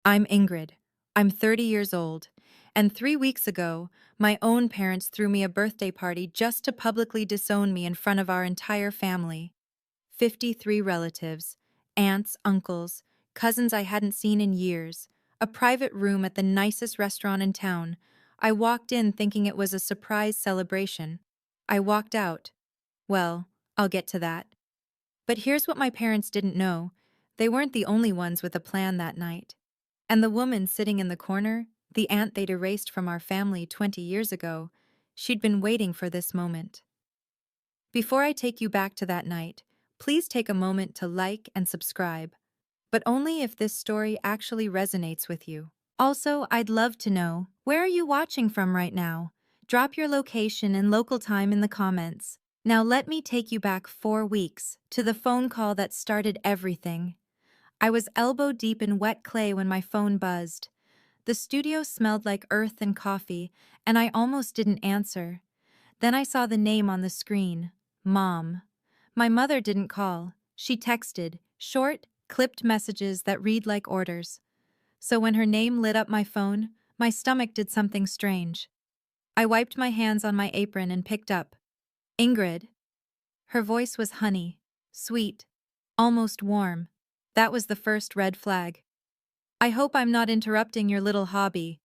I'm Ingrid. I'm 30 years old, and 3 weeks ago, my own parents threw me a birthday party just to publicly disown me in front of our entire family. 53 relatives, aunts, uncles, cousins I hadn't seen in years, a private room at the nicest restaurant in town. I walked in thinking it was a surprise celebration. I walked out. Well, I'll get to that. But here's what my parents didn't know. They weren't the only ones with a plan that night. And the woman sitting in the corner, the aunt they'd erased from our family 20 years ago, she'd been waiting for this moment. Before I take you back to that night, please take a moment to like and subscribe, but only if this story actually resonates with you. Also, I'd love to know, where are you watching from right now? Drop your location and local time in the comments. Now let me take you back 4 weeks to the phone call that started everything. I was elbow deep in wet clay when my phone buzzed. The studio smelled like earth and coffee, and I almost didn't answer. Then I saw the name on the screen, Mom. My mother didn't call. She texted, short, clipped messages that read like orders. So when her name lit up my phone, my stomach did something strange. I wiped my hands on my apron and picked up. Ingrid. Her voice was honey, sweet, almost warm. That was the first red flag. I hope I'm not interrupting your little hobby.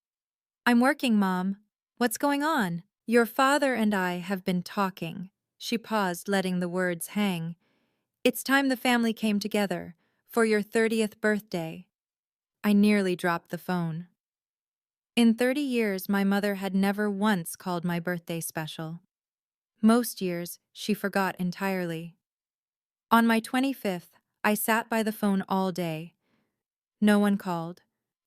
I'm working, Mom. What's going on? Your father and I have been talking. She paused, letting the words hang. It's time the family came together for your 30th birthday. I nearly dropped the phone. In 30 years, my mother had never once called my birthday special. Most years, she forgot entirely. On my 25th, I sat by the phone all day. No one called.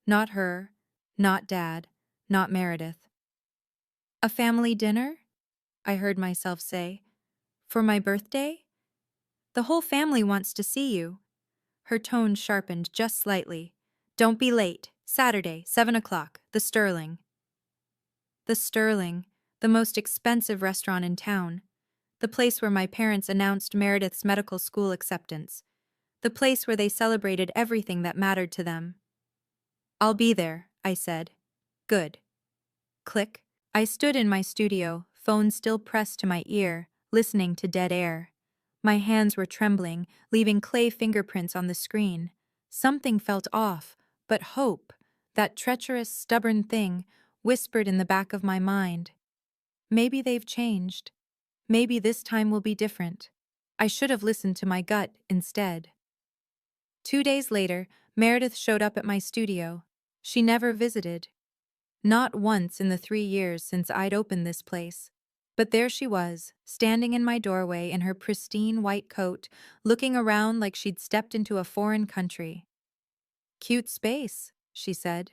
Not her, not Dad, not Meredith. A family dinner? I heard myself say. For my birthday? The whole family wants to see you. Her tone sharpened just slightly. Don't be late. Saturday, 7 o'clock, the Sterling. The Sterling, the most expensive restaurant in town. The place where my parents announced Meredith's medical school acceptance. The place where they celebrated everything that mattered to them. I'll be there, I said. Good. Click. I stood in my studio, phone still pressed to my ear, listening to dead air. My hands were trembling, leaving clay fingerprints on the screen. Something felt off, but hope, that treacherous, stubborn thing, whispered in the back of my mind. Maybe they've changed. Maybe this time will be different. I should have listened to my gut instead. 2 days later, Meredith showed up at my studio. She never visited. Not once in the 3 years since I'd opened this place. But there she was, standing in my doorway in her pristine white coat, looking around like she'd stepped into a foreign country. Cute space, she said.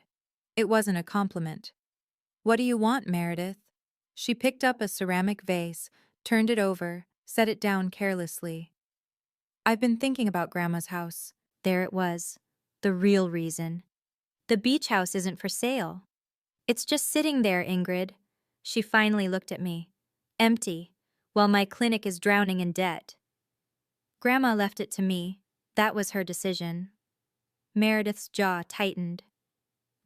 It wasn't a compliment. What do you want, Meredith? She picked up a ceramic vase, turned it over, set it down carelessly. I've been thinking about Grandma's house. There it was. The real reason. The beach house isn't for sale. It's just sitting there, Ingrid. She finally looked at me. Empty, while my clinic is drowning in debt. Grandma left it to me. That was her decision. Meredith's jaw tightened.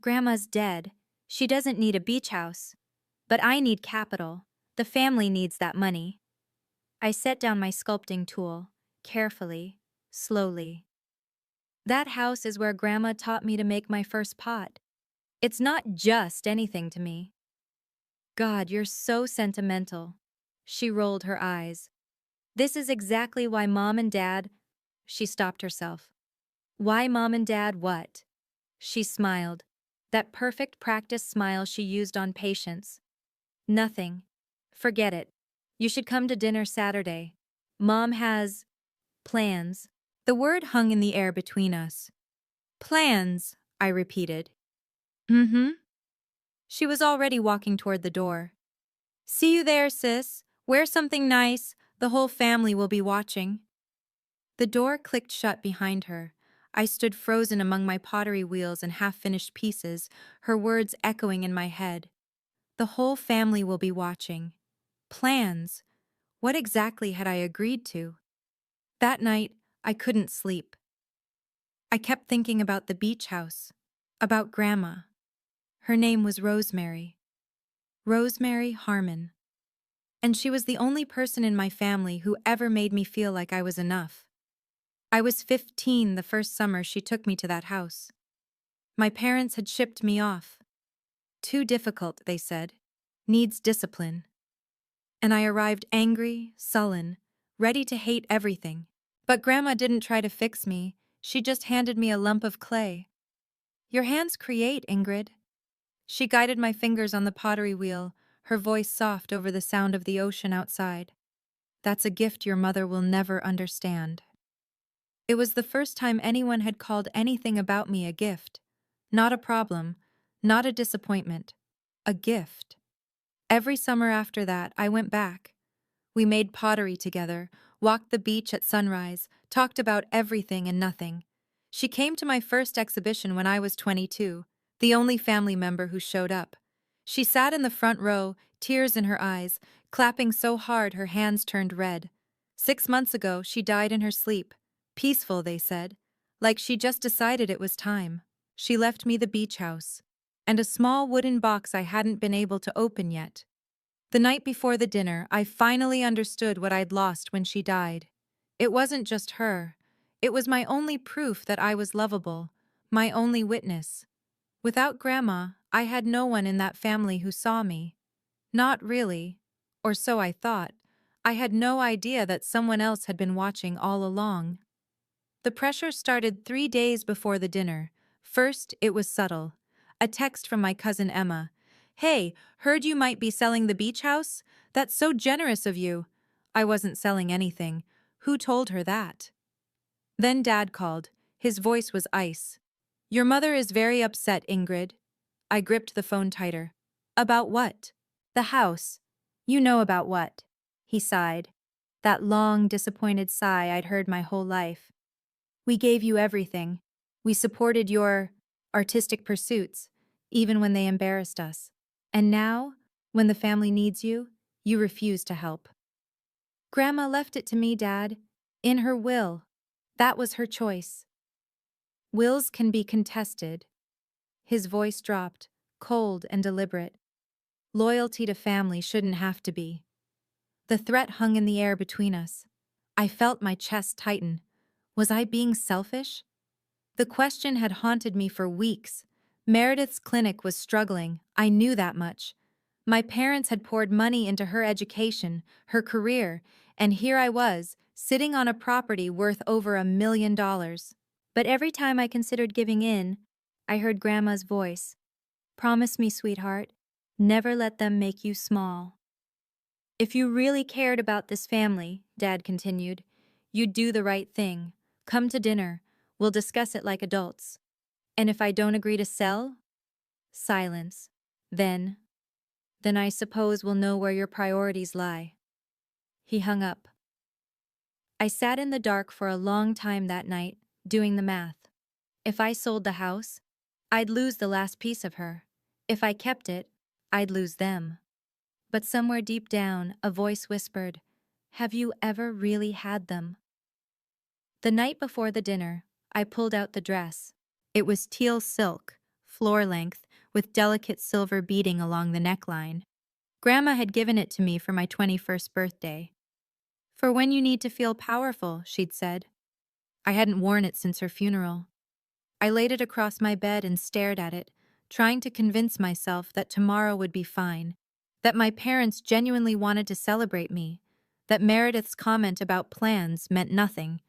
Grandma's dead. She doesn't need a beach house. But I need capital. The family needs that money. I set down my sculpting tool, carefully, slowly. That house is where Grandma taught me to make my first pot. It's not just anything to me. God, you're so sentimental. She rolled her eyes. This is exactly why Mom and Dad... She stopped herself. Why Mom and Dad what? She smiled. That perfect practice smile she used on patients. Nothing. Forget it. You should come to dinner Saturday. Mom has... plans. The word hung in the air between us. Plans, I repeated. Mm-hmm. She was already walking toward the door. See you there, sis. Wear something nice. The whole family will be watching. The door clicked shut behind her. I stood frozen among my pottery wheels and half-finished pieces, her words echoing in my head. The whole family will be watching. Plans. What exactly had I agreed to? That night, I couldn't sleep. I kept thinking about the beach house. About Grandma. Her name was Rosemary. Rosemary Harmon. And she was the only person in my family who ever made me feel like I was enough. I was 15 the first summer she took me to that house. My parents had shipped me off. Too difficult, they said. Needs discipline. And I arrived angry, sullen, ready to hate everything. But Grandma didn't try to fix me. She just handed me a lump of clay. Your hands create, Ingrid. She guided my fingers on the pottery wheel, her voice soft over the sound of the ocean outside. That's a gift your mother will never understand. It was the first time anyone had called anything about me a gift. Not a problem, not a disappointment. A gift. Every summer after that, I went back. We made pottery together, walked the beach at sunrise, talked about everything and nothing. She came to my first exhibition when I was 22, the only family member who showed up. She sat in the front row, tears in her eyes, clapping so hard her hands turned red. 6 months ago, she died in her sleep. Peaceful, they said, like she just decided it was time. She left me the beach house and a small wooden box I hadn't been able to open yet. The night before the dinner, I finally understood what I'd lost when she died. It wasn't just her. It was my only proof that I was lovable, my only witness. Without Grandma, I had no one in that family who saw me. Not really, or so I thought. I had no idea that someone else had been watching all along. The pressure started 3 days before the dinner. First, it was subtle. A text from my cousin Emma. "Hey, heard you might be selling the beach house? That's so generous of you." I wasn't selling anything. Who told her that? Then Dad called. His voice was ice. "Your mother is very upset, Ingrid." I gripped the phone tighter. "About what?" "The house. You know about what." He sighed. That long, disappointed sigh I'd heard my whole life. "We gave you everything. We supported your artistic pursuits, even when they embarrassed us. And now, when the family needs you, you refuse to help." "Grandma left it to me, Dad. In her will. That was her choice." "Wills can be contested." His voice dropped, cold and deliberate. "Loyalty to family shouldn't have to be." The threat hung in the air between us. I felt my chest tighten. Was I being selfish? The question had haunted me for weeks. Meredith's clinic was struggling, I knew that much. My parents had poured money into her education, her career, and here I was, sitting on a property worth over $1 million. But every time I considered giving in, I heard Grandma's voice. "Promise me, sweetheart, never let them make you small." "If you really cared about this family," Dad continued, "you'd do the right thing. Come to dinner. We'll discuss it like adults. And if I don't agree to sell?" Silence. Then I suppose we'll know where your priorities lie." He hung up. I sat in the dark for a long time that night, doing the math. If I sold the house, I'd lose the last piece of her. If I kept it, I'd lose them. But somewhere deep down, a voice whispered, "Have you ever really had them?" The night before the dinner, I pulled out the dress. It was teal silk, floor length, with delicate silver beading along the neckline. Grandma had given it to me for my 21st birthday. "For when you need to feel powerful," she'd said. I hadn't worn it since her funeral. I laid it across my bed and stared at it, trying to convince myself that tomorrow would be fine, that my parents genuinely wanted to celebrate me, that Meredith's comment about plans meant nothing.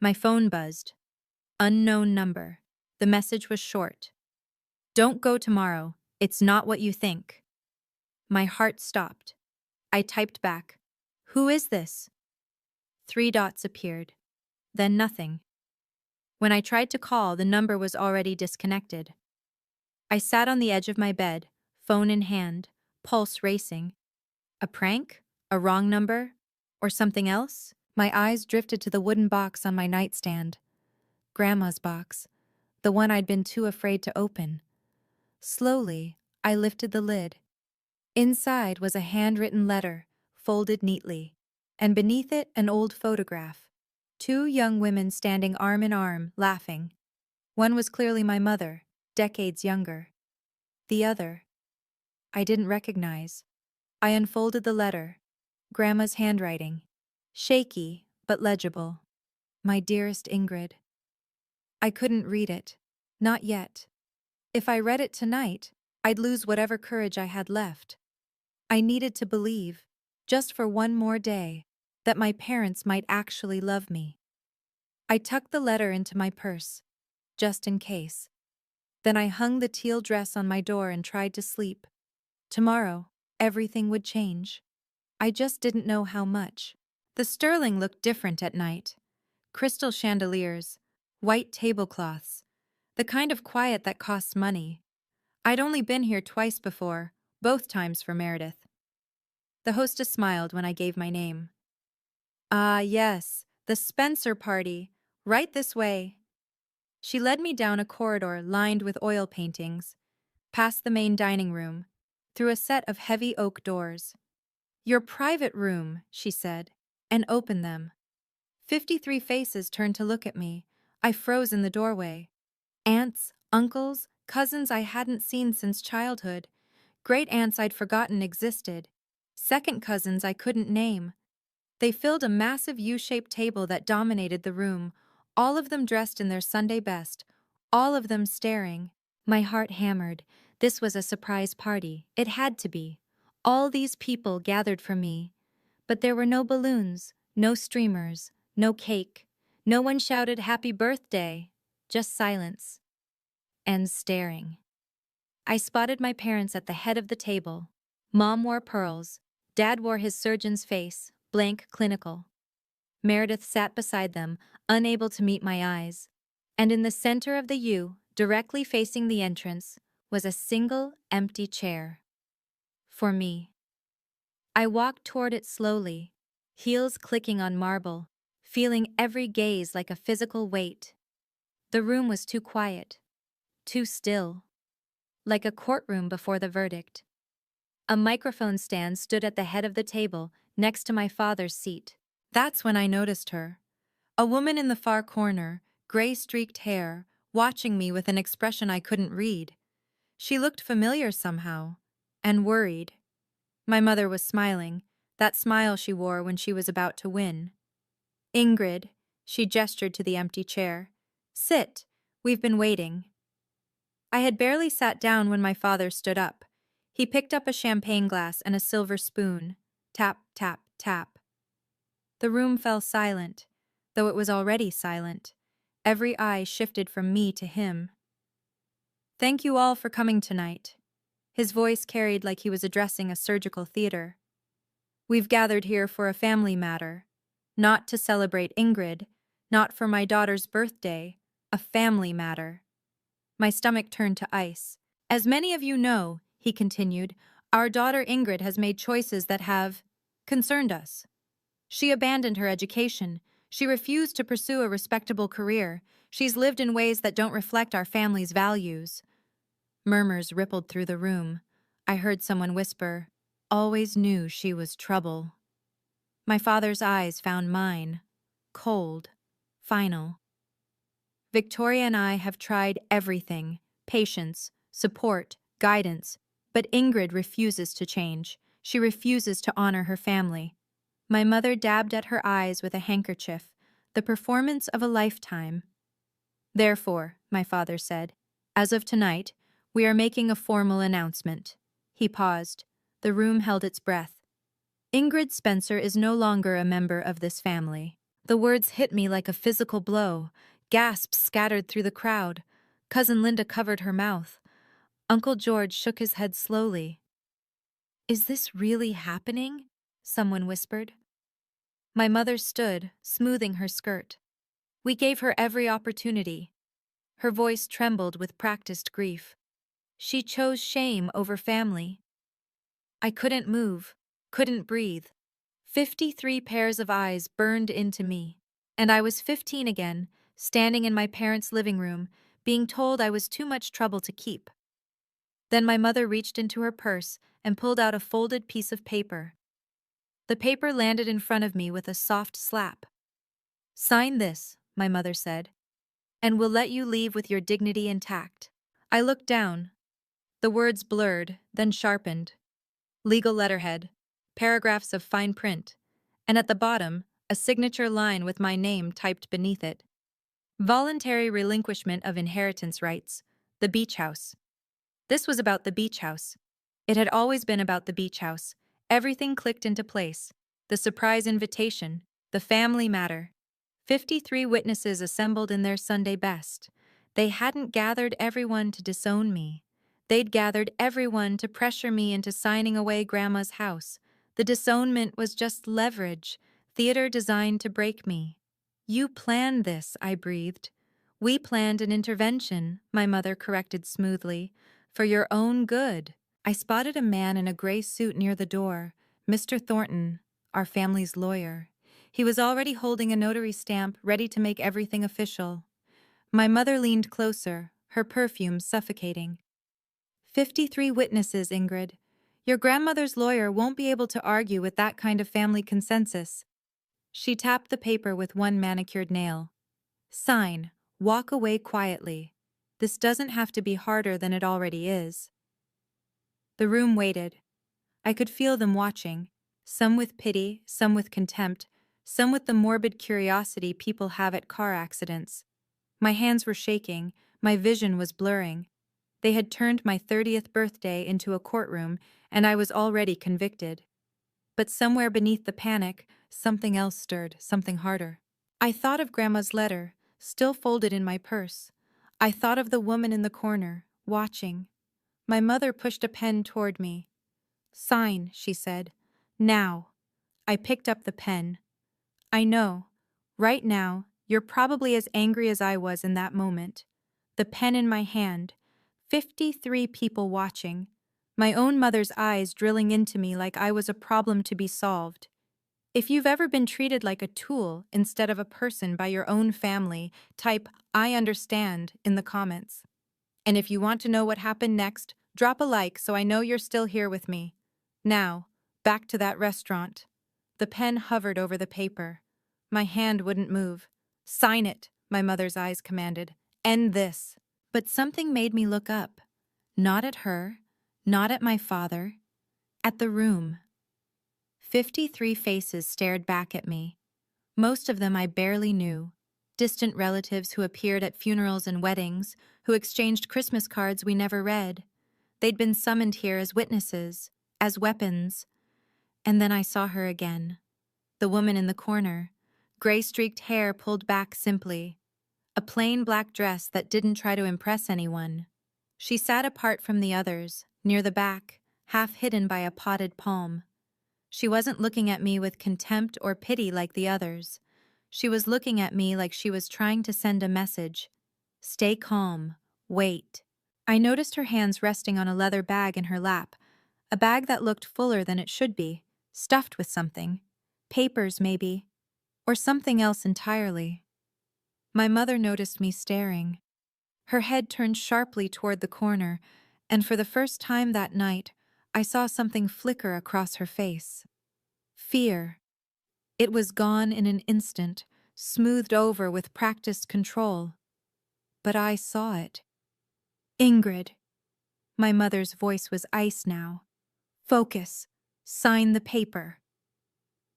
My phone buzzed. Unknown number. The message was short. "Don't go tomorrow. It's not what you think." My heart stopped. I typed back, "Who is this?" 3 dots appeared. Then nothing. When I tried to call, the number was already disconnected. I sat on the edge of my bed, phone in hand, pulse racing. A prank? A wrong number? Or something else? My eyes drifted to the wooden box on my nightstand. Grandma's box, the one I'd been too afraid to open. Slowly, I lifted the lid. Inside was a handwritten letter, folded neatly, and beneath it an old photograph. 2 young women standing arm in arm, laughing. One was clearly my mother, decades younger. The other, I didn't recognize. I unfolded the letter. Grandma's handwriting. Shaky, but legible. My dearest Ingrid. I couldn't read it. Not yet. If I read it tonight, I'd lose whatever courage I had left. I needed to believe, just for one more day, that my parents might actually love me. I tucked the letter into my purse, just in case. Then I hung the teal dress on my door and tried to sleep. Tomorrow, everything would change. I just didn't know how much. The Sterling looked different at night. Crystal chandeliers, white tablecloths, the kind of quiet that costs money. I'd only been here twice before, both times for Meredith. The hostess smiled when I gave my name. Ah, yes, the Spencer party. Right this way. She led me down a corridor lined with oil paintings, past the main dining room, through a set of heavy oak doors. Your private room, she said, and opened them. 53 faces turned to look at me. I froze in the doorway. Aunts, uncles, cousins I hadn't seen since childhood. Great-aunts I'd forgotten existed. Second cousins I couldn't name. They filled a massive U-shaped table that dominated the room, all of them dressed in their Sunday best, all of them staring. My heart hammered. This was a surprise party. It had to be. All these people gathered for me. But there were no balloons, no streamers, no cake. No one shouted happy birthday. Just silence. And staring. I spotted my parents at the head of the table. Mom wore pearls. Dad wore his surgeon's face, blank, clinical. Meredith sat beside them, unable to meet my eyes. And in the center of the U, directly facing the entrance, was a single, empty chair. For me. I walked toward it slowly, heels clicking on marble, feeling every gaze like a physical weight. The room was too quiet, too still, like a courtroom before the verdict. A microphone stand stood at the head of the table, next to my father's seat. That's when I noticed her. A woman in the far corner, gray-streaked hair, watching me with an expression I couldn't read. She looked familiar somehow, and worried. My mother was smiling, that smile she wore when she was about to win. Ingrid, she gestured to the empty chair. Sit, we've been waiting. I had barely sat down when my father stood up. He picked up a champagne glass and a silver spoon. Tap, tap, tap. The room fell silent, though it was already silent. Every eye shifted from me to him. Thank you all for coming tonight. His voice carried like he was addressing a surgical theater. We've gathered here for a family matter. Not to celebrate Ingrid, not for my daughter's birthday, a family matter. My stomach turned to ice. As many of you know, he continued, our daughter Ingrid has made choices that have concerned us. She abandoned her education. She refused to pursue a respectable career. She's lived in ways that don't reflect our family's values. Murmurs rippled through the room. I heard someone whisper, always knew she was trouble. My father's eyes found mine, cold, final. Victoria and I have tried everything, patience, support, guidance, but Ingrid refuses to change. She refuses to honor her family. My mother dabbed at her eyes with a handkerchief, the performance of a lifetime. Therefore, my father said, as of tonight, we are making a formal announcement. He paused. The room held its breath. Ingrid Spencer is no longer a member of this family. The words hit me like a physical blow. Gasps scattered through the crowd. Cousin Linda covered her mouth. Uncle George shook his head slowly. Is this really happening? Someone whispered. My mother stood, smoothing her skirt. We gave her every opportunity. Her voice trembled with practiced grief. She chose shame over family. I couldn't move, couldn't breathe. 53 pairs of eyes burned into me, and I was 15 again, standing in my parents' living room, being told I was too much trouble to keep. Then my mother reached into her purse and pulled out a folded piece of paper. The paper landed in front of me with a soft slap. Sign this, my mother said, and we'll let you leave with your dignity intact. I looked down. The words blurred, then sharpened. Legal letterhead, paragraphs of fine print, and at the bottom, a signature line with my name typed beneath it. Voluntary relinquishment of inheritance rights, the beach house. This was about the beach house. It had always been about the beach house. Everything clicked into place. The surprise invitation, the family matter. 53 witnesses assembled in their Sunday best. They hadn't gathered everyone to disown me. They'd gathered everyone to pressure me into signing away Grandma's house. The disownment was just leverage, theater designed to break me. You planned this, I breathed. We planned an intervention, my mother corrected smoothly, for your own good. I spotted a man in a gray suit near the door, Mr. Thornton, our family's lawyer. He was already holding a notary stamp, ready to make everything official. My mother leaned closer, her perfume suffocating. 53 witnesses, Ingrid. Your grandmother's lawyer won't be able to argue with that kind of family consensus. She tapped the paper with one manicured nail. Sign. Walk away quietly. This doesn't have to be harder than it already is. The room waited. I could feel them watching, some with pity, some with contempt, some with the morbid curiosity people have at car accidents. My hands were shaking, my vision was blurring. They had turned my 30th birthday into a courtroom, and I was already convicted. But somewhere beneath the panic, something else stirred, something harder. I thought of Grandma's letter, still folded in my purse. I thought of the woman in the corner, watching. My mother pushed a pen toward me. Sign, she said. Now. I picked up the pen. I know. Right now, you're probably as angry as I was in that moment. The pen in my hand. 53 people watching. My own mother's eyes drilling into me like I was a problem to be solved. If you've ever been treated like a tool instead of a person by your own family, type "I understand" in the comments. And if you want to know what happened next, drop a like so I know you're still here with me. Now, back to that restaurant. The pen hovered over the paper. My hand wouldn't move. Sign it, my mother's eyes commanded. End this. But something made me look up. Not at her, not at my father, at the room. 53 faces stared back at me. Most of them I barely knew. Distant relatives who appeared at funerals and weddings, who exchanged Christmas cards we never read. They'd been summoned here as witnesses, as weapons. And then I saw her again. The woman in the corner, gray-streaked hair pulled back simply. A plain black dress that didn't try to impress anyone. She sat apart from the others, near the back, half hidden by a potted palm. She wasn't looking at me with contempt or pity like the others. She was looking at me like she was trying to send a message. Stay calm. Wait. I noticed her hands resting on a leather bag in her lap, a bag that looked fuller than it should be, stuffed with something. Papers, maybe. Or something else entirely. My mother noticed me staring. Her head turned sharply toward the corner, and for the first time that night, I saw something flicker across her face. Fear. It was gone in an instant, smoothed over with practiced control. But I saw it. Ingrid. My mother's voice was ice now. Focus. Sign the paper.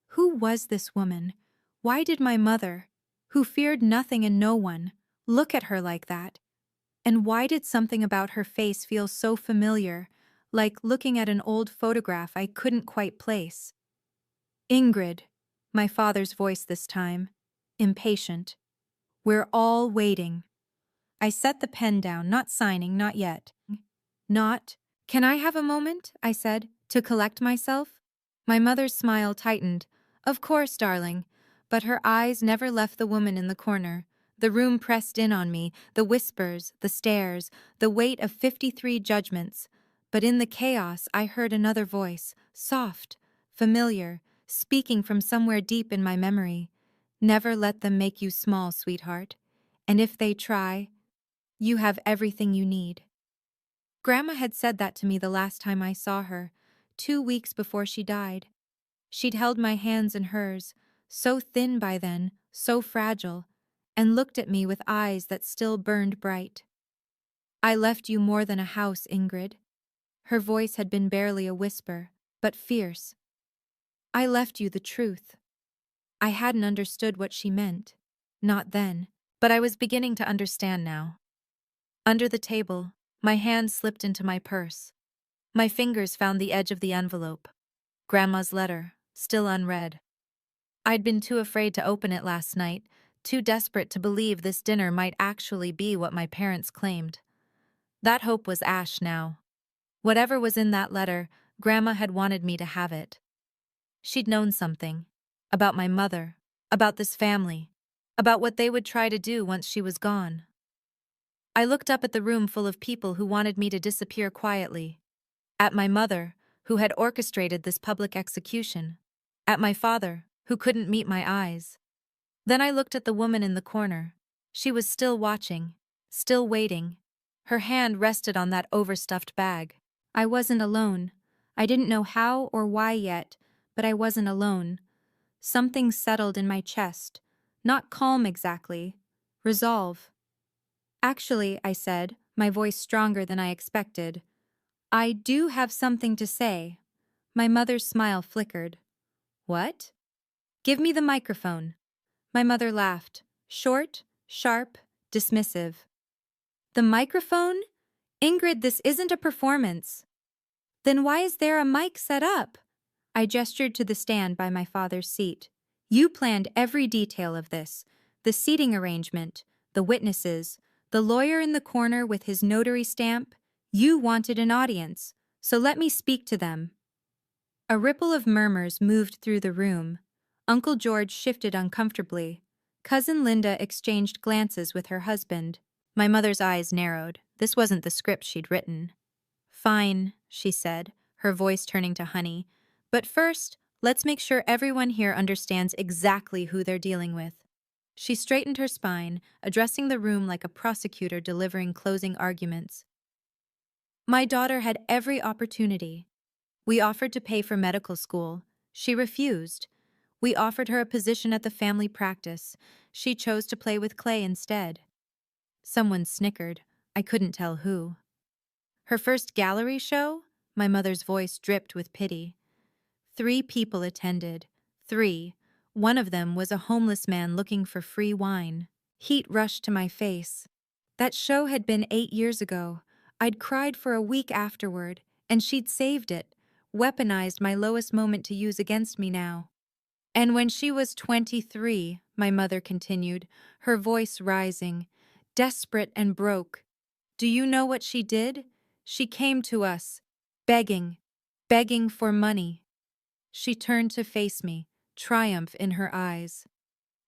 Who was this woman? Why did my mother, who feared nothing and no one, look at her like that? And why did something about her face feel so familiar, like looking at an old photograph I couldn't quite place? Ingrid, my father's voice this time, impatient. We're all waiting. I set the pen down, not signing, not yet. Not, can I have a moment, I said, to collect myself? My mother's smile tightened. Of course, darling. But her eyes never left the woman in the corner. The room pressed in on me, the whispers, the stares, the weight of 53 judgments. But in the chaos, I heard another voice, soft, familiar, speaking from somewhere deep in my memory. Never let them make you small, sweetheart. And if they try, you have everything you need. Grandma had said that to me the last time I saw her, 2 weeks before she died. She'd held my hands in hers, so thin by then, so fragile, and looked at me with eyes that still burned bright. I left you more than a house, Ingrid. Her voice had been barely a whisper, but fierce. I left you the truth. I hadn't understood what she meant. Not then, but I was beginning to understand now. Under the table, my hand slipped into my purse. My fingers found the edge of the envelope. Grandma's letter, still unread. I'd been too afraid to open it last night, too desperate to believe this dinner might actually be what my parents claimed. That hope was ash now. Whatever was in that letter, Grandma had wanted me to have it. She'd known something. About my mother. About this family. About what they would try to do once she was gone. I looked up at the room full of people who wanted me to disappear quietly. At my mother, who had orchestrated this public execution. At my father, who couldn't meet my eyes. Then I looked at the woman in the corner. She was still watching, still waiting. Her hand rested on that overstuffed bag. I wasn't alone. I didn't know how or why yet, but I wasn't alone. Something settled in my chest. Not calm exactly. Resolve. Actually, I said, my voice stronger than I expected, I do have something to say. My mother's smile flickered. What? Give me the microphone. My mother laughed. Short, sharp, dismissive. The microphone? Ingrid, this isn't a performance. Then why is there a mic set up? I gestured to the stand by my father's seat. You planned every detail of this. The seating arrangement, the witnesses, the lawyer in the corner with his notary stamp. You wanted an audience, so let me speak to them. A ripple of murmurs moved through the room. Uncle George shifted uncomfortably. Cousin Linda exchanged glances with her husband. My mother's eyes narrowed. This wasn't the script she'd written. Fine, she said, her voice turning to Honey. But first, let's make sure everyone here understands exactly who they're dealing with. She straightened her spine, addressing the room like a prosecutor delivering closing arguments. My daughter had every opportunity. We offered to pay for medical school. She refused. We offered her a position at the family practice. She chose to play with clay instead. Someone snickered. I couldn't tell who. Her first gallery show? My mother's voice dripped with pity. 3 people attended. 3. One of them was a homeless man looking for free wine. Heat rushed to my face. That show had been 8 years ago. I'd cried for a week afterward, and she'd saved it, weaponized my lowest moment to use against me now. And when she was 23, my mother continued, her voice rising, desperate and broke. Do you know what she did? She came to us, begging for money. She turned to face me, triumph in her eyes.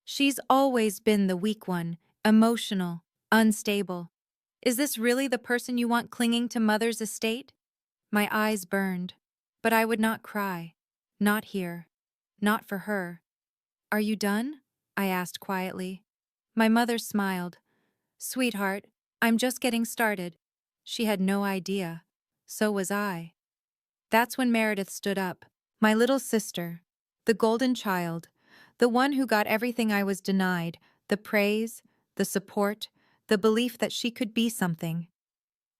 She's always been the weak one, emotional, unstable. Is this really the person you want clinging to mother's estate? My eyes burned, but I would not cry. Not here. Not for her. Are you done? I asked quietly. My mother smiled. Sweetheart, I'm just getting started. She had no idea. So was I. That's when Meredith stood up. My little sister. The golden child. The one who got everything I was denied. The praise, the support, the belief that she could be something.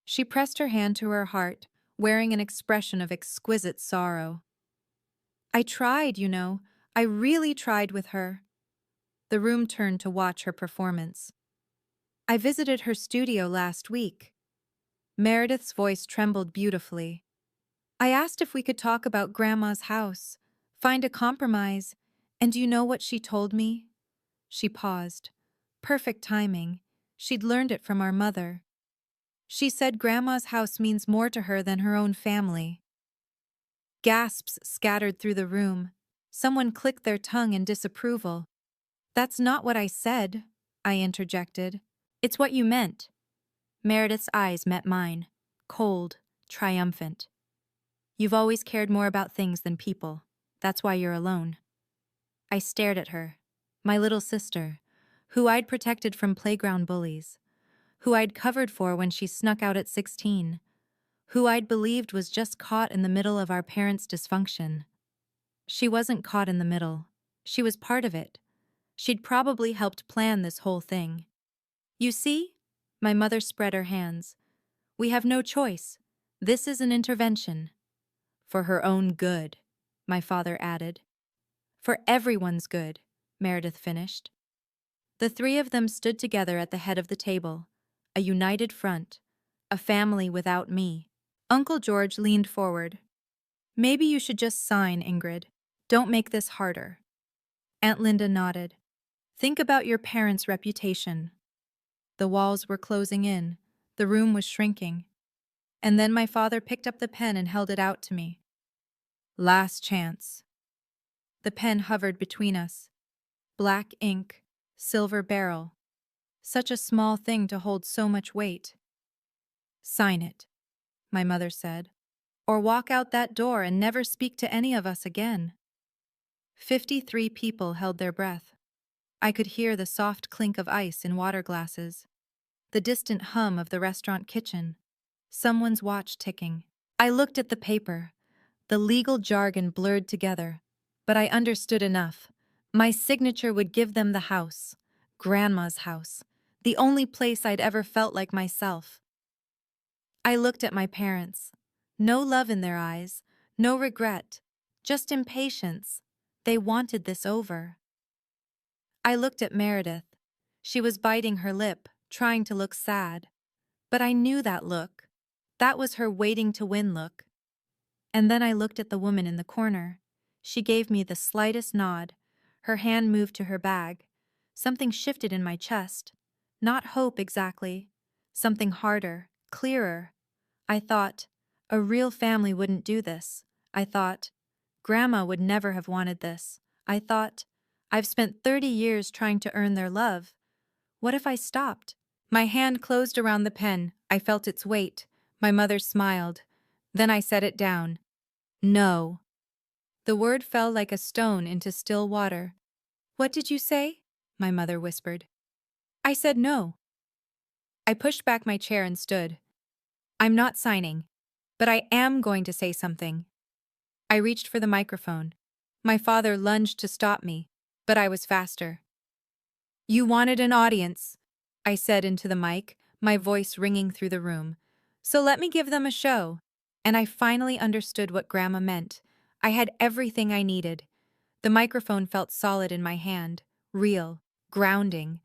She pressed her hand to her heart, wearing an expression of exquisite sorrow. I tried, you know. I really tried with her. The room turned to watch her performance. I visited her studio last week. Meredith's voice trembled beautifully. I asked if we could talk about Grandma's house, find a compromise, and do you know what she told me? She paused. Perfect timing. She'd learned it from our mother. She said Grandma's house means more to her than her own family. Gasps scattered through the room. Someone clicked their tongue in disapproval. That's not what I said, I interjected. It's what you meant. Meredith's eyes met mine, cold, triumphant. You've always cared more about things than people. That's why you're alone. I stared at her, my little sister, who I'd protected from playground bullies, who I'd covered for when she snuck out at 16, who I'd believed was just caught in the middle of our parents' dysfunction. She wasn't caught in the middle. She was part of it. She'd probably helped plan this whole thing. You see? My mother spread her hands. We have no choice. This is an intervention. For her own good, my father added. For everyone's good, Meredith finished. The three of them stood together at the head of the table, a united front, a family without me. Uncle George leaned forward. Maybe you should just sign, Ingrid. Don't make this harder. Aunt Linda nodded. Think about your parents' reputation. The walls were closing in. The room was shrinking. And then my father picked up the pen and held it out to me. Last chance. The pen hovered between us. Black ink, silver barrel. Such a small thing to hold so much weight. Sign it, my mother said, or walk out that door and never speak to any of us again. 53 people held their breath. I could hear the soft clink of ice in water glasses, the distant hum of the restaurant kitchen, someone's watch ticking. I looked at the paper. The legal jargon blurred together, but I understood enough. My signature would give them the house, Grandma's house, the only place I'd ever felt like myself. I looked at my parents. No love in their eyes, no regret, just impatience. They wanted this over. I looked at Meredith. She was biting her lip, trying to look sad. But I knew that look. That was her waiting to win look. And then I looked at the woman in the corner. She gave me the slightest nod. Her hand moved to her bag. Something shifted in my chest. Not hope exactly. Something harder, clearer. I thought, a real family wouldn't do this. I thought, Grandma would never have wanted this. I thought, I've spent 30 years trying to earn their love. What if I stopped? My hand closed around the pen. I felt its weight. My mother smiled. Then I set it down. No. The word fell like a stone into still water. What did you say? My mother whispered. I said no. I pushed back my chair and stood. I'm not signing, but I am going to say something. I reached for the microphone. My father lunged to stop me, but I was faster. You wanted an audience, I said into the mic, my voice ringing through the room. So let me give them a show. And I finally understood what Grandma meant. I had everything I needed. The microphone felt solid in my hand, real, grounding.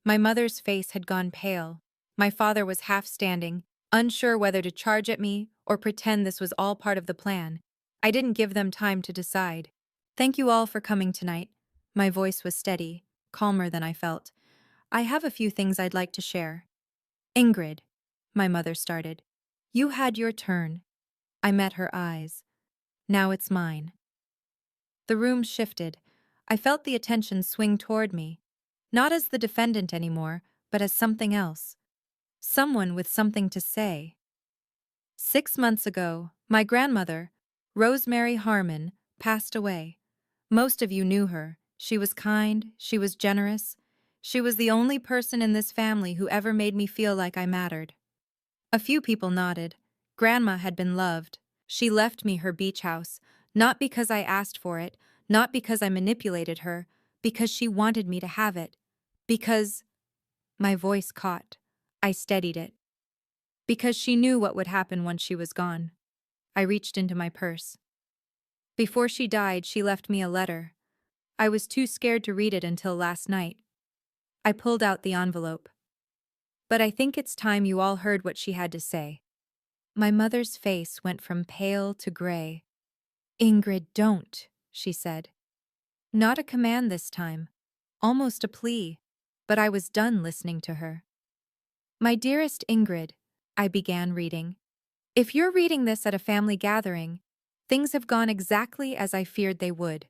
My mother's face had gone pale. My father was half standing, unsure whether to charge at me or pretend this was all part of the plan. I didn't give them time to decide. Thank you all for coming tonight. My voice was steady, calmer than I felt. I have a few things I'd like to share. Ingrid, my mother started. You had your turn. I met her eyes. Now it's mine. The room shifted. I felt the attention swing toward me. Not as the defendant anymore, but as something else. Someone with something to say. 6 months ago, my grandmother, Rosemary Harmon, passed away. Most of you knew her. She was kind, she was generous. She was the only person in this family who ever made me feel like I mattered. A few people nodded. Grandma had been loved. She left me her beach house, not because I asked for it, not because I manipulated her, because she wanted me to have it. Because... My voice caught. I steadied it. Because she knew what would happen once she was gone. I reached into my purse. Before she died, she left me a letter. I was too scared to read it until last night. I pulled out the envelope. But I think it's time you all heard what she had to say. My mother's face went from pale to gray. Ingrid, don't, she said. Not a command this time. Almost a plea. But I was done listening to her. My dearest Ingrid, I began reading. If you're reading this at a family gathering, things have gone exactly as I feared they would.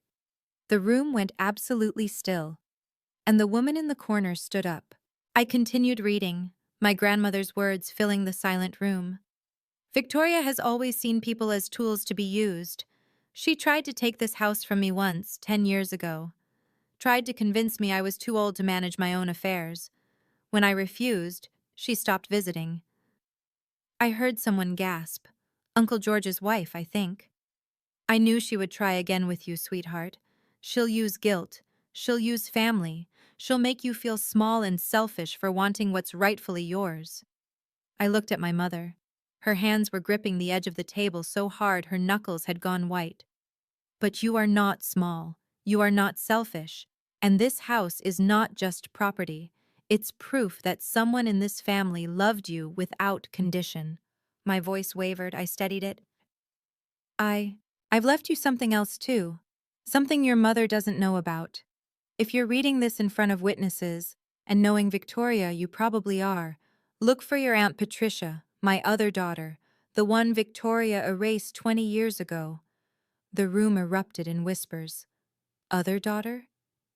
The room went absolutely still, and the woman in the corner stood up. I continued reading, my grandmother's words filling the silent room. Victoria has always seen people as tools to be used. She tried to take this house from me once, 10 years ago. Tried to convince me I was too old to manage my own affairs. When I refused, she stopped visiting. I heard someone gasp. Uncle George's wife, I think. I knew she would try again with you, sweetheart. She'll use guilt. She'll use family. She'll make you feel small and selfish for wanting what's rightfully yours. I looked at my mother. Her hands were gripping the edge of the table so hard her knuckles had gone white. But you are not small. You are not selfish. And this house is not just property. It's proof that someone in this family loved you without condition. My voice wavered. I steadied it. I've left you something else too. Something your mother doesn't know about. If you're reading this in front of witnesses, and knowing Victoria you probably are, look for your Aunt Patricia, my other daughter, the one Victoria erased 20 years ago. The room erupted in whispers. Other daughter?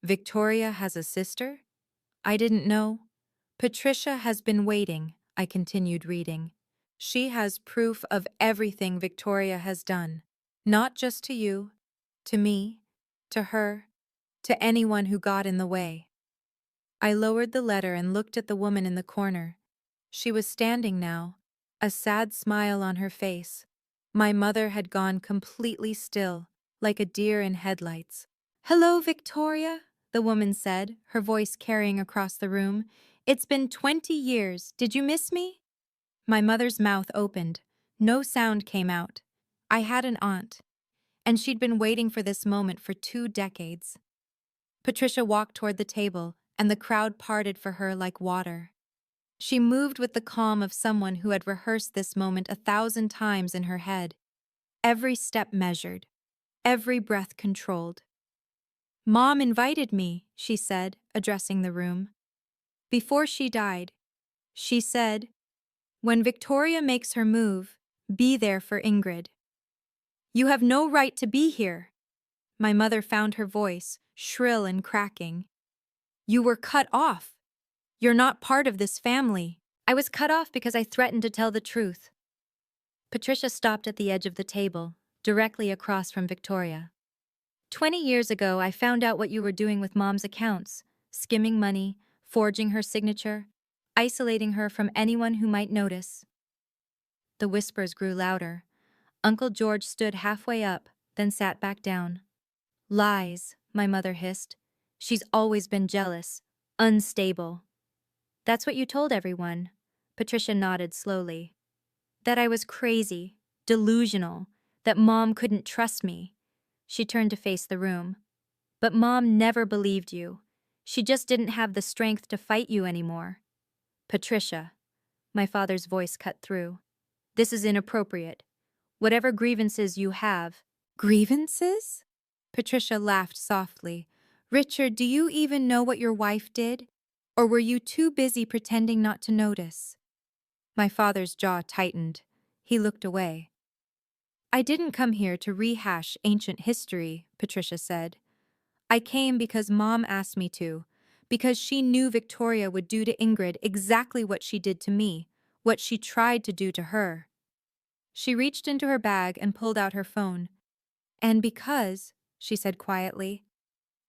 Victoria has a sister? I didn't know. Patricia has been waiting, I continued reading. She has proof of everything Victoria has done. Not just to you, to me, to her, to anyone who got in the way. I lowered the letter and looked at the woman in the corner. She was standing now, a sad smile on her face. My mother had gone completely still, like a deer in headlights. "Hello, Victoria," the woman said, her voice carrying across the room. "It's been 20 years. Did you miss me?" My mother's mouth opened. No sound came out. I had an aunt, and she'd been waiting for this moment for 2 decades. Patricia walked toward the table, and the crowd parted for her like water. She moved with the calm of someone who had rehearsed this moment 1,000 times in her head. Every step measured, every breath controlled. "Mom invited me," she said, addressing the room. "Before she died, she said, 'When Victoria makes her move, be there for Ingrid.' You have no right to be here." My mother found her voice, shrill and cracking. "You were cut off. You're not part of this family." "I was cut off because I threatened to tell the truth." Patricia stopped at the edge of the table, directly across from Victoria. 20 years ago, I found out what you were doing with Mom's accounts, skimming money, forging her signature, isolating her from anyone who might notice." The whispers grew louder. Uncle George stood halfway up, then sat back down. "Lies," my mother hissed. "She's always been jealous, unstable." "That's what you told everyone." Patricia nodded slowly. "That I was crazy, delusional, that Mom couldn't trust me." She turned to face the room. "But Mom never believed you. She just didn't have the strength to fight you anymore." "Patricia," my father's voice cut through, "this is inappropriate. Whatever grievances you have—" "Grievances?" Patricia laughed softly. "Richard, do you even know what your wife did? Or were you too busy pretending not to notice?" My father's jaw tightened. He looked away. "I didn't come here to rehash ancient history," Patricia said. "I came because Mom asked me to, because she knew Victoria would do to Ingrid exactly what she did to me, what she tried to do to her." She reached into her bag and pulled out her phone. "And because," she said quietly,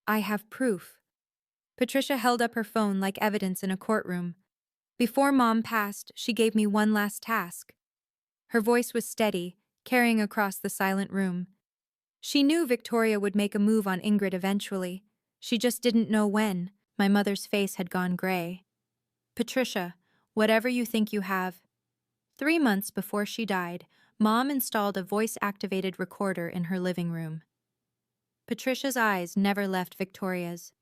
"I have proof." Patricia held up her phone like evidence in a courtroom. "Before Mom passed, she gave me one last task." Her voice was steady, carrying across the silent room. "She knew Victoria would make a move on Ingrid eventually. She just didn't know when." My mother's face had gone gray. "Patricia, whatever you think you have." 3 months before she died, Mom installed a voice-activated recorder in her living room. Patricia's eyes never left Victoria's.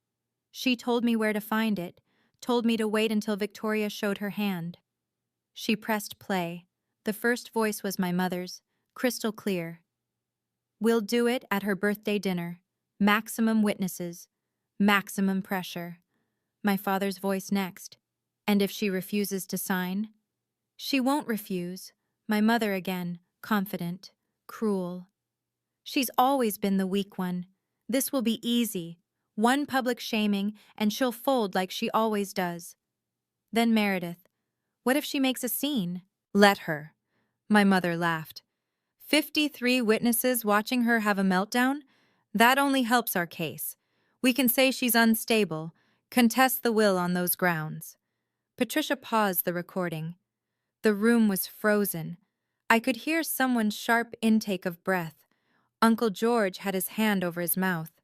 She told me where to find it, told me to wait until Victoria showed her hand. She pressed play. The first voice was my mother's, crystal clear. "We'll do it at her birthday dinner. Maximum witnesses. Maximum pressure." My father's voice next. "And if she refuses to sign?" "She won't refuse." My mother again, confident, cruel. "She's always been the weak one. This will be easy. One public shaming, and she'll fold like she always does." Then Meredith. "What if she makes a scene?" "Let her." My mother laughed. 53 witnesses watching her have a meltdown? That only helps our case. We can say she's unstable, contest the will on those grounds." Patricia paused the recording. The room was frozen. I could hear someone's sharp intake of breath. Uncle George had his hand over his mouth.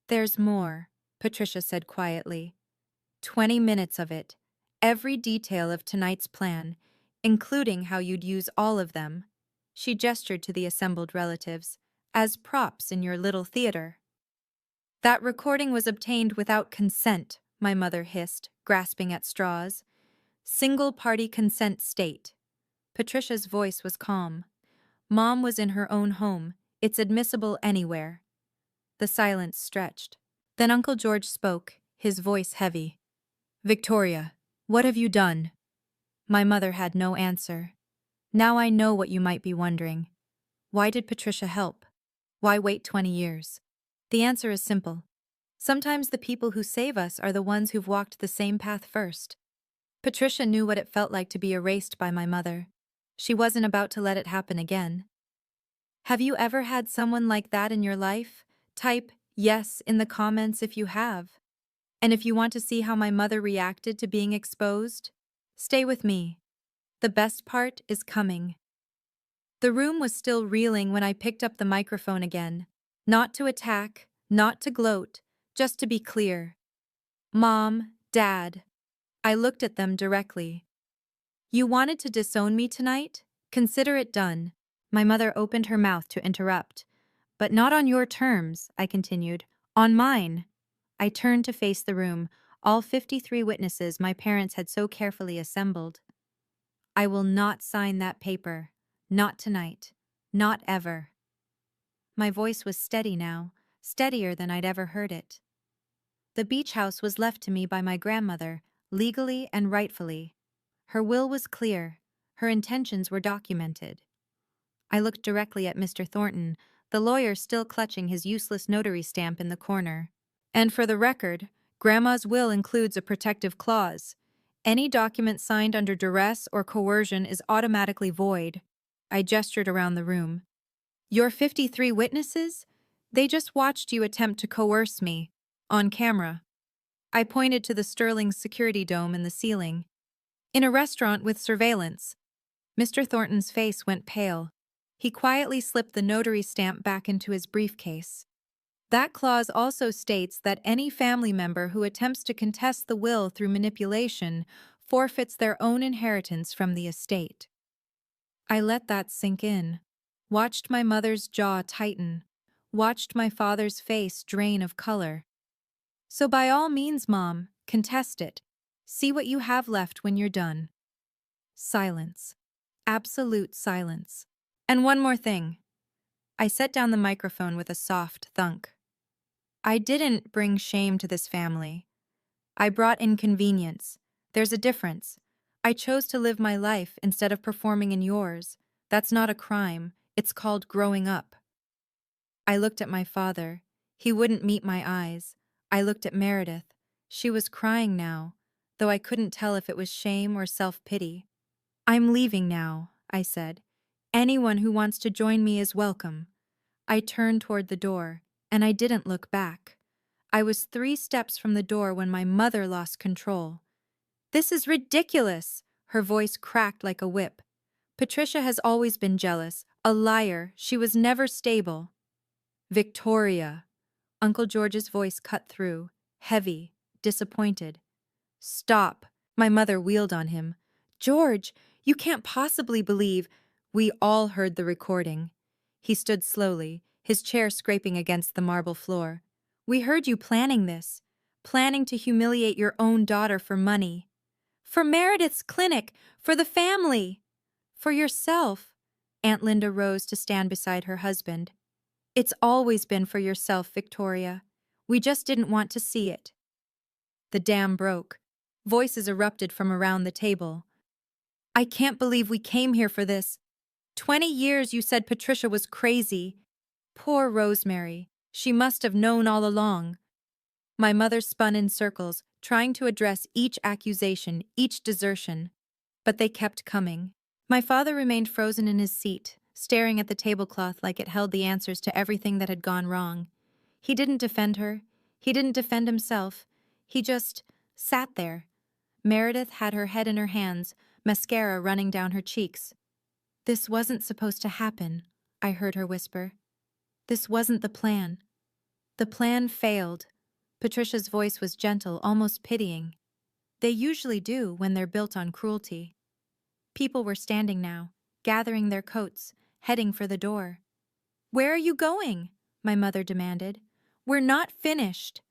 "There's more," Patricia said quietly. 20 minutes of it. Every detail of tonight's plan. including how you'd use all of them. She gestured to the assembled relatives, as props in your little theater. That recording was obtained without consent, my mother hissed, grasping at straws. Single-party consent state. Patricia's voice was calm. Mom was in her own home. It's admissible anywhere. The silence stretched. Then Uncle George spoke, his voice heavy. Victoria, what have you done? My mother had no answer. Now I know what you might be wondering. Why did Patricia help? Why wait 20 years? The answer is simple. Sometimes the people who save us are the ones who've walked the same path first. Patricia knew what it felt like to be erased by my mother. She wasn't about to let it happen again. Have you ever had someone like that in your life? Type yes in the comments if you have. And if you want to see how my mother reacted to being exposed, stay with me. The best part is coming. The room was still reeling when I picked up the microphone again. Not to attack, not to gloat, just to be clear. Mom, Dad. I looked at them directly. You wanted to disown me tonight? Consider it done. My mother opened her mouth to interrupt. But not on your terms, I continued. On mine. I turned to face the room, all 53 witnesses my parents had so carefully assembled. I will not sign that paper. Not tonight. Not ever. My voice was steady now, steadier than I'd ever heard it. The beach house was left to me by my grandmother, legally and rightfully. Her will was clear. Her intentions were documented. I looked directly at Mr. Thornton, the lawyer still clutching his useless notary stamp in the corner. And for the record, Grandma's will includes a protective clause. Any document signed under duress or coercion is automatically void. I gestured around the room. Your 53 witnesses? They just watched you attempt to coerce me. On camera. I pointed to the sterling security dome in the ceiling. In a restaurant with surveillance. Mr. Thornton's face went pale. He quietly slipped the notary stamp back into his briefcase. That clause also states that any family member who attempts to contest the will through manipulation forfeits their own inheritance from the estate. I let that sink in, watched my mother's jaw tighten, watched my father's face drain of color. So by all means, Mom, contest it. See what you have left when you're done. Silence. Absolute silence. And one more thing. I set down the microphone with a soft thunk. I didn't bring shame to this family. I brought inconvenience. There's a difference. I chose to live my life instead of performing in yours. That's not a crime. It's called growing up. I looked at my father. He wouldn't meet my eyes. I looked at Meredith. She was crying now, though I couldn't tell if it was shame or self-pity. I'm leaving now, I said. Anyone who wants to join me is welcome. I turned toward the door, and I didn't look back. I was 3 steps from the door when my mother lost control. This is ridiculous! Her voice cracked like a whip. Patricia has always been jealous, a liar. She was never stable. Victoria. Uncle George's voice cut through, heavy, disappointed. Stop. My mother wheeled on him. George, you can't possibly believe. We all heard the recording. He stood slowly, his chair scraping against the marble floor. We heard you planning this, planning to humiliate your own daughter for money. For Meredith's clinic, for the family. For yourself. Aunt Linda rose to stand beside her husband. It's always been for yourself, Victoria. We just didn't want to see it. The dam broke. Voices erupted from around the table. I can't believe we came here for this. 20 years you said Patricia was crazy. Poor Rosemary. She must have known all along. My mother spun in circles, trying to address each accusation, each desertion. But they kept coming. My father remained frozen in his seat, staring at the tablecloth like it held the answers to everything that had gone wrong. He didn't defend her. He didn't defend himself. He just sat there. Meredith had her head in her hands, mascara running down her cheeks. This wasn't supposed to happen, I heard her whisper. This wasn't the plan. The plan failed. Patricia's voice was gentle, almost pitying. They usually do when they're built on cruelty. People were standing now, gathering their coats, heading for the door. "Where are you going?" my mother demanded. "We're not finished."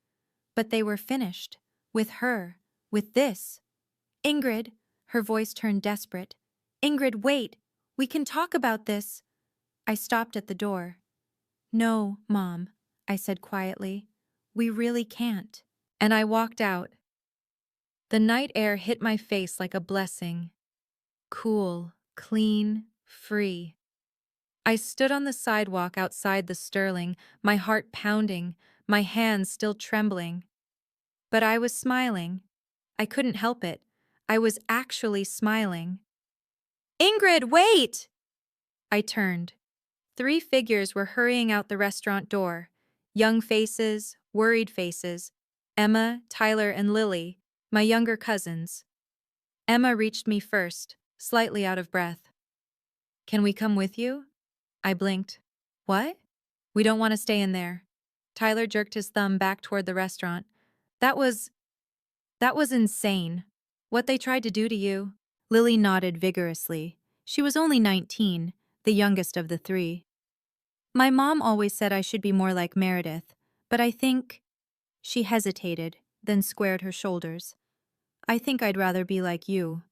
But they were finished. With her. With this. "Ingrid," her voice turned desperate. "Ingrid, wait. We can talk about this." I stopped at the door. "No, Mom," I said quietly. "We really can't." And I walked out. The night air hit my face like a blessing. Cool, clean, free. I stood on the sidewalk outside the Sterling, my heart pounding, my hands still trembling. But I was smiling. I couldn't help it. I was actually smiling. "Ingrid, wait!" I turned. 3 figures were hurrying out the restaurant door. Young faces, worried faces. Emma, Tyler, and Lily, my younger cousins. Emma reached me first, slightly out of breath. "Can we come with you?" I blinked. "What?" "We don't want to stay in there." Tyler jerked his thumb back toward the restaurant. That was insane. What they tried to do to you." Lily nodded vigorously. She was only 19, the youngest of the 3. "My mom always said I should be more like Meredith, but I think—" She hesitated, then squared her shoulders. "I think I'd rather be like you."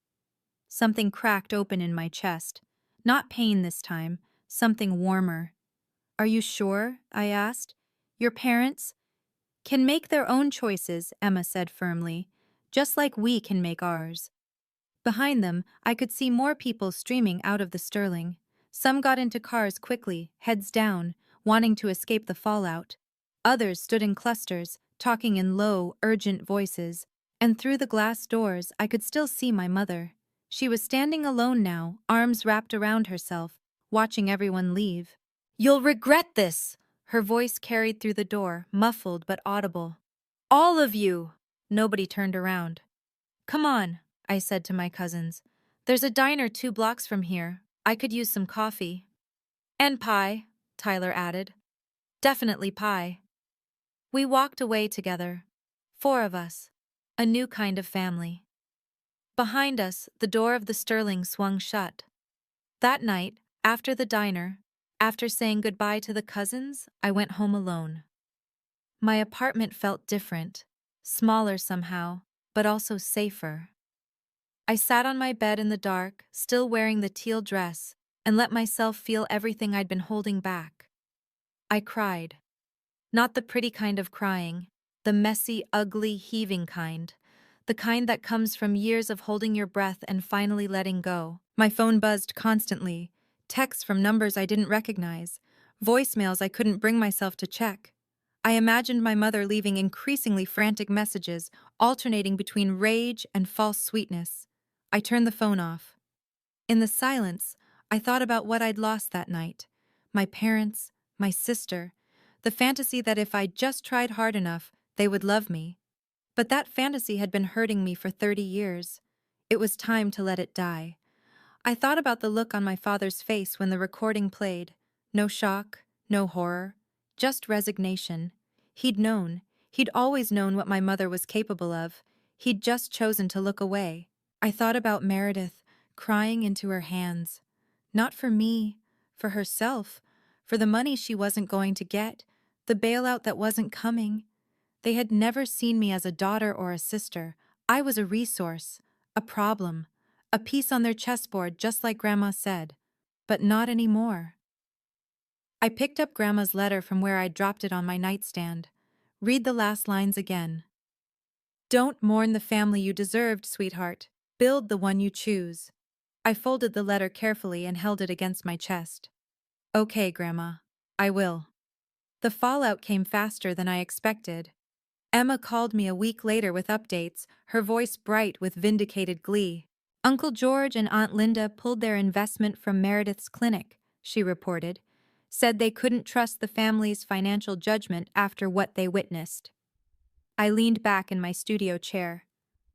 Something cracked open in my chest. Not pain this time, something warmer. "Are you sure?" I asked. "Your parents—" "Can make their own choices," Emma said firmly, "just like we can make ours." Behind them, I could see more people streaming out of the Sterling. Some got into cars quickly, heads down, wanting to escape the fallout. Others stood in clusters, talking in low, urgent voices. And through the glass doors, I could still see my mother. She was standing alone now, arms wrapped around herself, watching everyone leave. "You'll regret this!" Her voice carried through the door, muffled but audible. "All of you!" Nobody turned around. "Come on," I said to my cousins. "There's a diner 2 blocks from here. I could use some coffee." "And pie," Tyler added. "Definitely pie." We walked away together. 4 of us. A new kind of family. Behind us, the door of the Sterling swung shut. That night, after the diner, after saying goodbye to the cousins, I went home alone. My apartment felt different, smaller somehow, but also safer. I sat on my bed in the dark, still wearing the teal dress, and let myself feel everything I'd been holding back. I cried. Not the pretty kind of crying, the messy, ugly, heaving kind. The kind that comes from years of holding your breath and finally letting go. My phone buzzed constantly. Texts from numbers I didn't recognize. Voicemails I couldn't bring myself to check. I imagined my mother leaving increasingly frantic messages, alternating between rage and false sweetness. I turned the phone off. In the silence, I thought about what I'd lost that night. My parents, my sister, the fantasy that if I just tried hard enough, they would love me. But that fantasy had been hurting me for 30 years. It was time to let it die. I thought about the look on my father's face when the recording played. No shock, no horror, just resignation. He'd known. He'd always known what my mother was capable of. He'd just chosen to look away. I thought about Meredith, crying into her hands. Not for me, for herself, for the money she wasn't going to get, the bailout that wasn't coming. They had never seen me as a daughter or a sister. I was a resource, a problem, a piece on their chessboard just like Grandma said. But not anymore. I picked up Grandma's letter from where I'd dropped it on my nightstand. Read the last lines again. "Don't mourn the family you deserved, sweetheart. Build the one you choose." I folded the letter carefully and held it against my chest. "Okay, Grandma. I will." The fallout came faster than I expected. Emma called me a week later with updates, her voice bright with vindicated glee. "Uncle George and Aunt Linda pulled their investment from Meredith's clinic," she reported. "Said they couldn't trust the family's financial judgment after what they witnessed." I leaned back in my studio chair.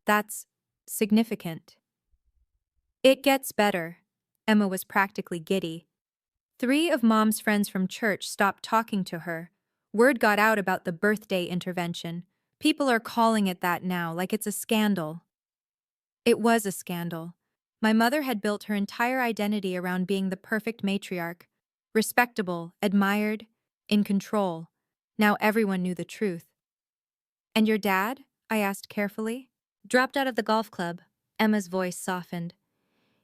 "That's significant." "It gets better." Emma was practically giddy. 3 of Mom's friends from church stopped talking to her. Word got out about the birthday intervention. People are calling it that now, like it's a scandal. It was a scandal. My mother had built her entire identity around being the perfect matriarch, respectable, admired, in control. Now everyone knew the truth. "And your dad?" I asked carefully. "Dropped out of the golf club." Emma's voice softened.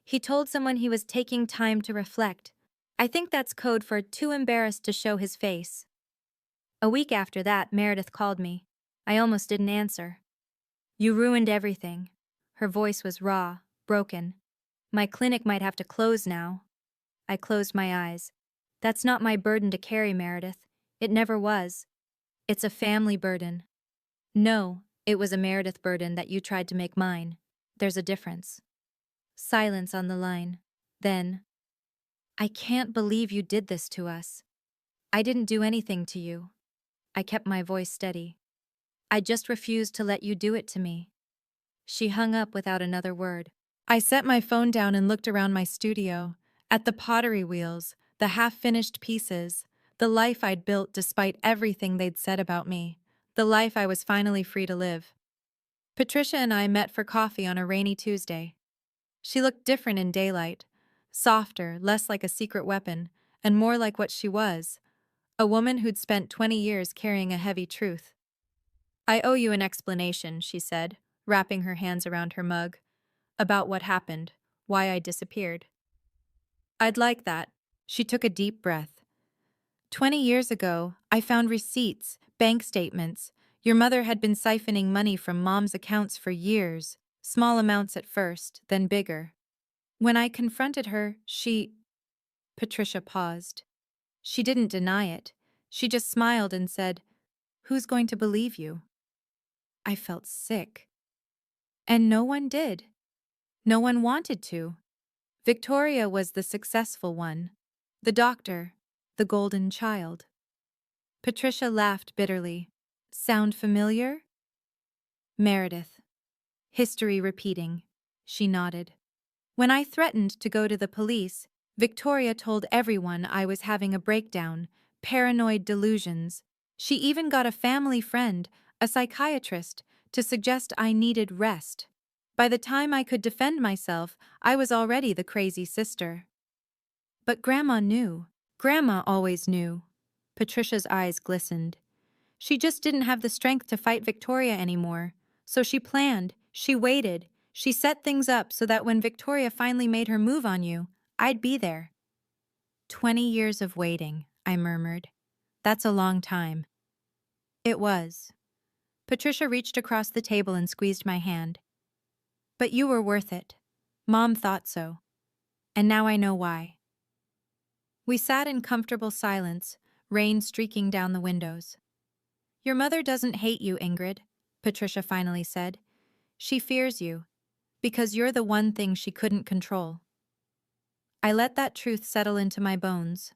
"He told someone he was taking time to reflect. I think that's code for too embarrassed to show his face." A week after that, Meredith called me. I almost didn't answer. "You ruined everything." Her voice was raw, broken. "My clinic might have to close now." I closed my eyes. "That's not my burden to carry, Meredith. It never was. It's a family burden." "No, it was a Meredith burden that you tried to make mine. There's a difference." Silence on the line. Then, "I can't believe you did this to us." "I didn't do anything to you." I kept my voice steady. "I just refused to let you do it to me." She hung up without another word. I set my phone down and looked around my studio, at the pottery wheels, the half-finished pieces, the life I'd built despite everything they'd said about me, the life I was finally free to live. Patricia and I met for coffee on a rainy Tuesday. She looked different in daylight, softer, less like a secret weapon, and more like what she was, a woman who'd spent 20 years carrying a heavy truth. "I owe you an explanation," she said, wrapping her hands around her mug, "about what happened, why I disappeared." "I'd like that." She took a deep breath. 20 years ago, I found receipts, bank statements. Your mother had been siphoning money from Mom's accounts for years, small amounts at first, then bigger. When I confronted her, Patricia paused. She didn't deny it. She just smiled and said, "Who's going to believe you?" I felt sick. And no one did. No one wanted to. Victoria was the successful one, the doctor, the golden child. Patricia laughed bitterly. "Sound familiar?" "Meredith." "History repeating." She nodded. "When I threatened to go to the police, Victoria told everyone I was having a breakdown, paranoid delusions. She even got a family friend, a psychiatrist, to suggest I needed rest. By the time I could defend myself, I was already the crazy sister." "But Grandma knew." "Grandma always knew." Patricia's eyes glistened. "She just didn't have the strength to fight Victoria anymore. So she planned, she waited, she set things up so that when Victoria finally made her move on you, I'd be there." 20 years of waiting," I murmured. "That's a long time." It was. Patricia reached across the table and squeezed my hand. "But you were worth it. Mom thought so. And now I know why." We sat in comfortable silence, rain streaking down the windows. "Your mother doesn't hate you, Ingrid," Patricia finally said. "She fears you, because you're the one thing she couldn't control." I let that truth settle into my bones.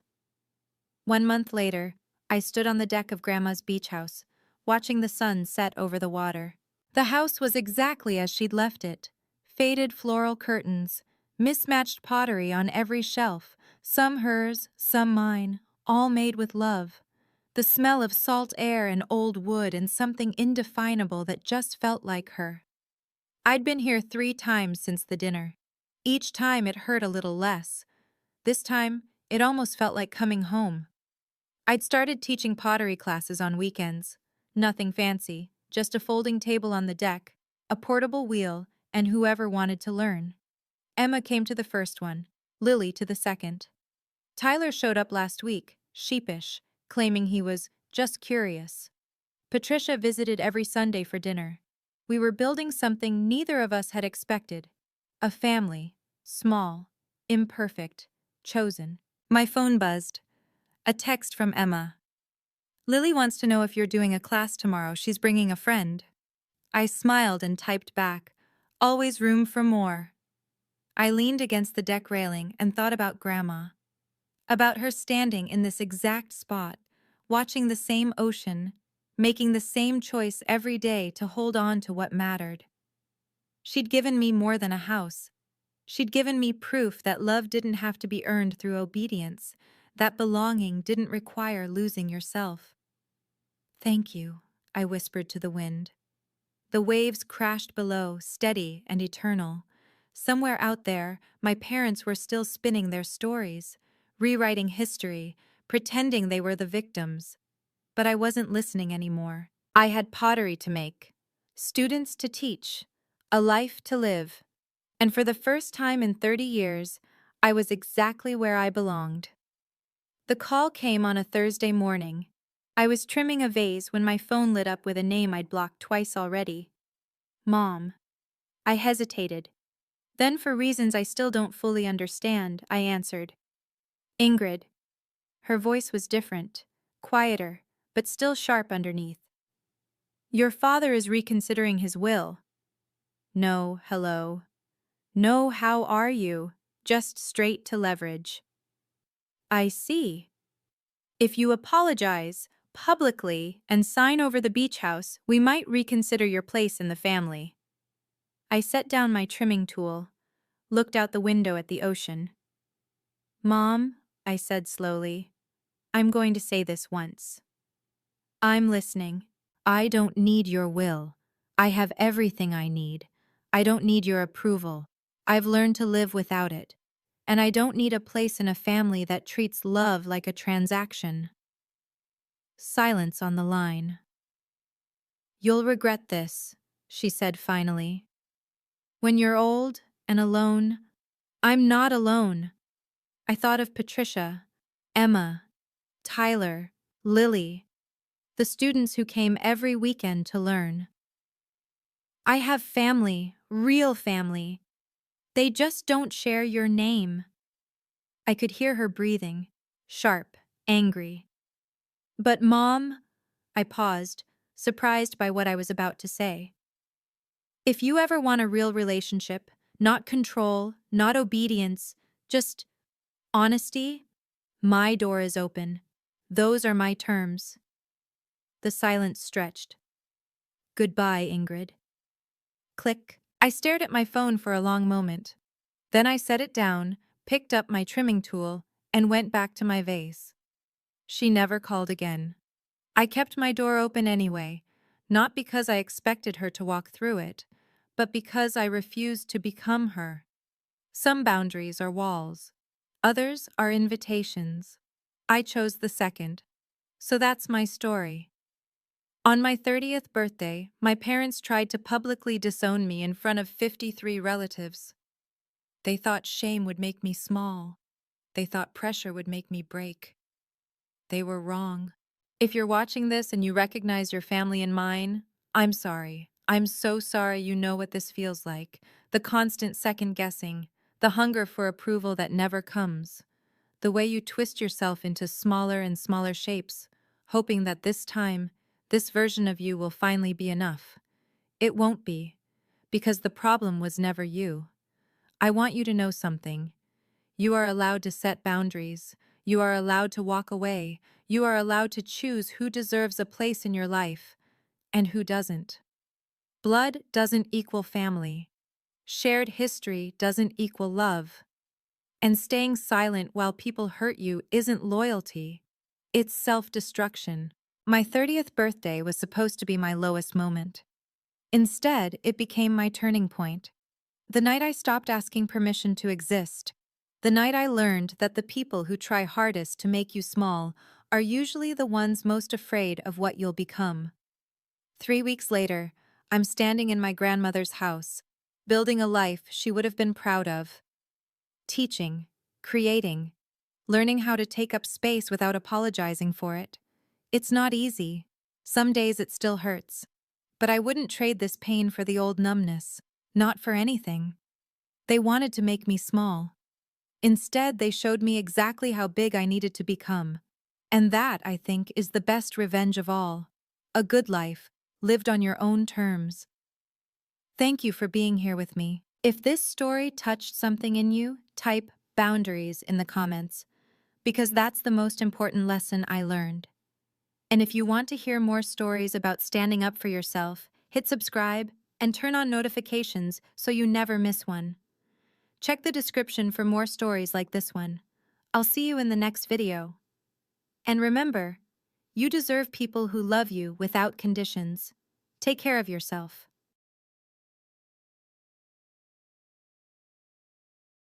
1 month later, I stood on the deck of Grandma's beach house, watching the sun set over the water. The house was exactly as she'd left it. Faded floral curtains, mismatched pottery on every shelf, some hers, some mine, all made with love. The smell of salt air and old wood and something indefinable that just felt like her. I'd been here 3 times since the dinner. Each time it hurt a little less. This time, it almost felt like coming home. I'd started teaching pottery classes on weekends. Nothing fancy, just a folding table on the deck, a portable wheel, and whoever wanted to learn. Emma came to the first one, Lily to the second. Tyler showed up last week, sheepish, claiming he was just curious. Patricia visited every Sunday for dinner. We were building something neither of us had expected. A family, small, imperfect, chosen. My phone buzzed. A text from Emma. "Lily wants to know if you're doing a class tomorrow. She's bringing a friend." I smiled and typed back, "Always room for more." I leaned against the deck railing and thought about Grandma. About her standing in this exact spot, watching the same ocean, making the same choice every day to hold on to what mattered. She'd given me more than a house. She'd given me proof that love didn't have to be earned through obedience, that belonging didn't require losing yourself. "Thank you," I whispered to the wind. The waves crashed below, steady and eternal. Somewhere out there, my parents were still spinning their stories, rewriting history, pretending they were the victims. But I wasn't listening anymore. I had pottery to make, students to teach, a life to live. And for the first time in 30 years, I was exactly where I belonged. The call came on a Thursday morning. I was trimming a vase when my phone lit up with a name I'd blocked twice already. Mom. I hesitated. Then, for reasons I still don't fully understand, I answered. Ingrid. Her voice was different, quieter, but still sharp underneath. Your father is reconsidering his will. No, hello. No, how are you? Just straight to leverage. I see. If you apologize publicly and sign over the beach house, we might reconsider your place in the family. I set down my trimming tool, looked out the window at the ocean. Mom, I said slowly, I'm going to say this once. I'm listening. I don't need your will. I have everything I need. I don't need your approval. I've learned to live without it. And I don't need a place in a family that treats love like a transaction. Silence on the line. You'll regret this, she said finally. When you're old and alone, I'm not alone. I thought of Patricia, Emma, Tyler, Lily, the students who came every weekend to learn. I have family, real family. They just don't share your name. I could hear her breathing, sharp, angry. But Mom, I paused, surprised by what I was about to say. If you ever want a real relationship, not control, not obedience, just honesty, my door is open. Those are my terms. The silence stretched. Goodbye, Ingrid. Click. I stared at my phone for a long moment. Then I set it down, picked up my trimming tool, and went back to my vase. She never called again. I kept my door open anyway, not because I expected her to walk through it, but because I refused to become her. Some boundaries are walls. Others are invitations. I chose the second. So that's my story. On my 30th birthday, my parents tried to publicly disown me in front of 53 relatives. They thought shame would make me small. They thought pressure would make me break. They were wrong. If you're watching this and you recognize your family in mine, I'm sorry. I'm so sorry you know what this feels like. The constant second-guessing, the hunger for approval that never comes, the way you twist yourself into smaller and smaller shapes, hoping that this time, this version of you will finally be enough. It won't be, because the problem was never you. I want you to know something. You are allowed to set boundaries. You are allowed to walk away. You are allowed to choose who deserves a place in your life and who doesn't. Blood doesn't equal family. Shared history doesn't equal love. And staying silent while people hurt you isn't loyalty. It's self-destruction. My 30th birthday was supposed to be my lowest moment. Instead, it became my turning point. The night I stopped asking permission to exist. The night I learned that the people who try hardest to make you small are usually the ones most afraid of what you'll become. 3 weeks later, I'm standing in my grandmother's house, building a life she would have been proud of. Teaching, creating, learning how to take up space without apologizing for it. It's not easy. Some days it still hurts. But I wouldn't trade this pain for the old numbness. Not for anything. They wanted to make me small. Instead, they showed me exactly how big I needed to become. And that, I think, is the best revenge of all. A good life, lived on your own terms. Thank you for being here with me. If this story touched something in you, type boundaries in the comments, because that's the most important lesson I learned. And if you want to hear more stories about standing up for yourself, hit subscribe and turn on notifications so you never miss one. Check the description for more stories like this one. I'll see you in the next video. And remember, you deserve people who love you without conditions. Take care of yourself.